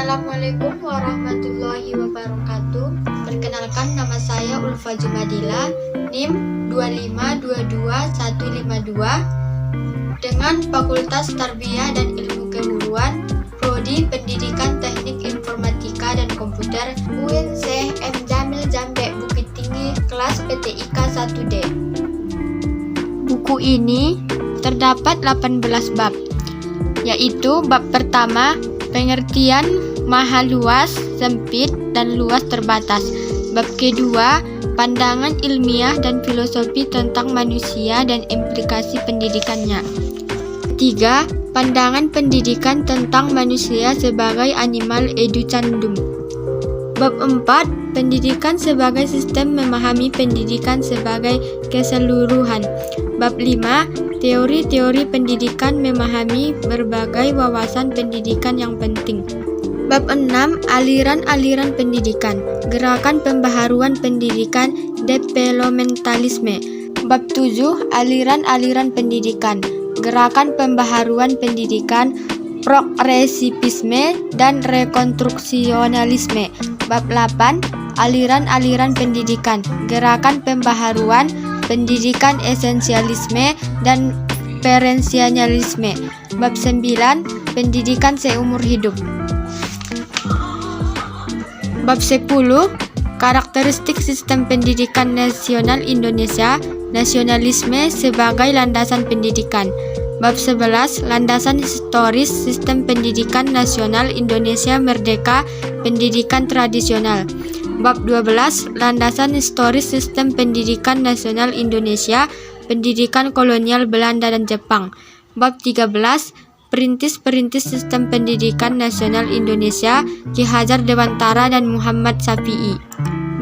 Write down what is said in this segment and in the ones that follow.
Assalamualaikum warahmatullahi wabarakatuh. Perkenalkan, nama saya Ulfa Jumadila, NIM 2522152 dengan Fakultas Tarbiyah dan Ilmu Keguruan, Prodi Pendidikan Teknik Informatika dan Komputer, UIN Syekh M. Jamil Jambe Bukit Tinggi, kelas PTIK 1D. Buku ini terdapat 18 bab, yaitu bab pertama, pengertian maha luas, sempit, dan luas terbatas. Bab kedua, pandangan ilmiah dan filosofi tentang manusia dan implikasi pendidikannya. Ketiga, pandangan pendidikan tentang manusia sebagai animal educandum. Bab 4, pendidikan sebagai sistem memahami pendidikan sebagai keseluruhan. Bab 5, teori-teori pendidikan memahami berbagai wawasan pendidikan yang penting. Bab 6, aliran-aliran pendidikan, gerakan pembaharuan pendidikan, developmentalisme. Bab 7, aliran-aliran pendidikan, gerakan pembaharuan pendidikan, progresivisme dan rekonstruksionalisme. Bab 8, aliran-aliran pendidikan, gerakan pembaharuan pendidikan, esensialisme dan perensialisme. Bab 9, pendidikan seumur hidup. Bab 10, karakteristik sistem pendidikan nasional Indonesia, nasionalisme sebagai landasan pendidikan. Bab 11, landasan historis sistem pendidikan nasional Indonesia merdeka, pendidikan tradisional. Bab 12, landasan historis sistem pendidikan nasional Indonesia, pendidikan kolonial Belanda dan Jepang. Bab 13, perintis-perintis sistem pendidikan nasional Indonesia, Ki Hajar Dewantara dan Muhammad Syafi'i.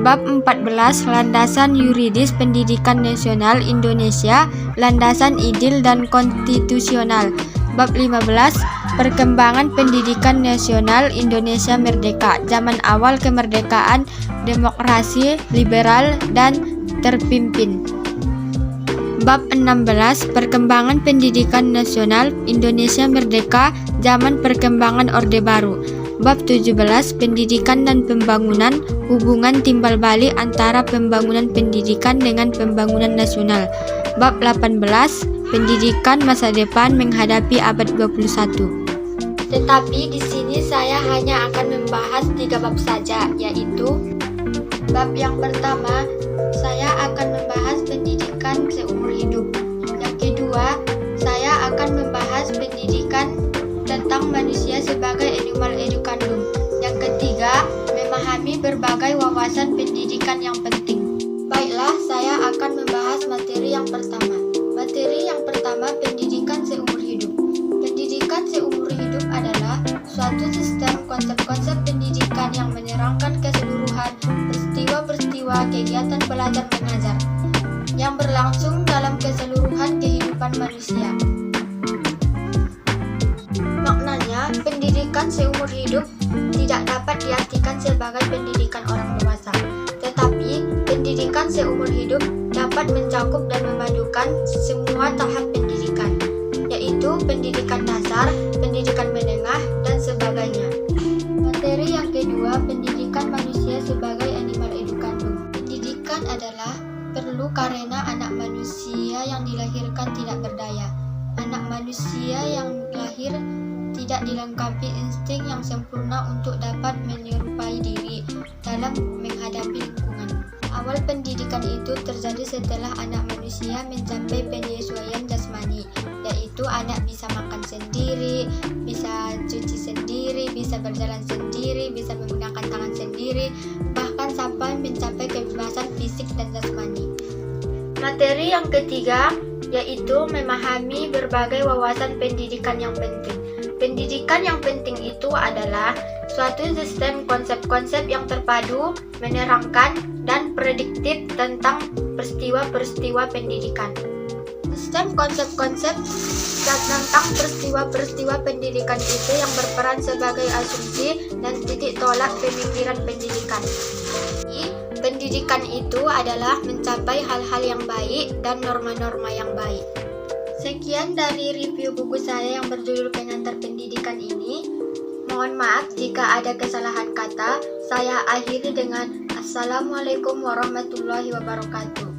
Bab 14, landasan yuridis pendidikan nasional Indonesia, landasan idil dan konstitusional. Bab 15, perkembangan pendidikan nasional Indonesia merdeka, zaman awal kemerdekaan, demokrasi, liberal, dan terpimpin. Bab 16, perkembangan pendidikan nasional Indonesia merdeka, zaman perkembangan Orde Baru. Bab 17, pendidikan dan pembangunan, hubungan timbal balik antara pembangunan pendidikan dengan pembangunan nasional. Bab 18, pendidikan masa depan menghadapi abad 21. Tetapi di sini saya hanya akan membahas 3 bab saja, yaitu bab yang pertama, saya akan membahas pendidikan seumur hidup. Yang kedua, saya akan membahas pendidikan tentang manusia sebagai animal educandum. Yang ketiga, memahami berbagai wawasan pendidikan yang penting. Baiklah, saya akan membahas materi yang pertama. Materi yang pertama, pendidikan seumur hidup. Pendidikan seumur hidup adalah suatu sistem konsep-konsep pendidikan yang menerangkan keseluruhan peristiwa-peristiwa kegiatan belajar mengajar yang berlangsung dalam keseluruhan kehidupan manusia. Maknanya, pendidikan seumur hidup tidak dapat diartikan sebagai pendidikan orang dewasa, tetapi pendidikan seumur hidup dapat mencakup dan memadukan semua tahap pendidikan, yaitu pendidikan dasar, pendidikan menengah, dan sebagainya. Materi yang kedua, pendidikan manusia sebagai animal educandum. Pendidikan adalah perlu karena anak manusia yang dilahirkan tidak berdaya. Anak manusia yang lahir tidak dilengkapi insting yang sempurna untuk dapat menyerupai diri dalam menghadapi lingkungan. Awal pendidikan itu terjadi setelah anak manusia mencapai penyesuaian jasmani, yaitu anak bisa makan sendiri, bisa cuci sendiri, bisa berjalan sendiri, bisa menggunakan tangan sendiri, bahkan sampai mencapai kebebasan fisik dan jasmani. Materi yang ketiga, yaitu memahami berbagai wawasan pendidikan yang penting. Pendidikan yang penting itu adalah suatu sistem konsep-konsep yang terpadu, menerangkan, dan prediktif tentang peristiwa-peristiwa pendidikan. Sistem konsep-konsep tentang peristiwa-peristiwa pendidikan itu yang berperan sebagai asumsi dan titik tolak pemikiran pendidikan. Pendidikan itu adalah mencapai hal-hal yang baik dan norma-norma yang baik. Sekian dari review buku saya yang berjudul Pengantar Pendidikan ini. Mohon Mohon maaf jika ada kesalahan kata. Saya akhiri dengan Assalamualaikum warahmatullahi wabarakatuh.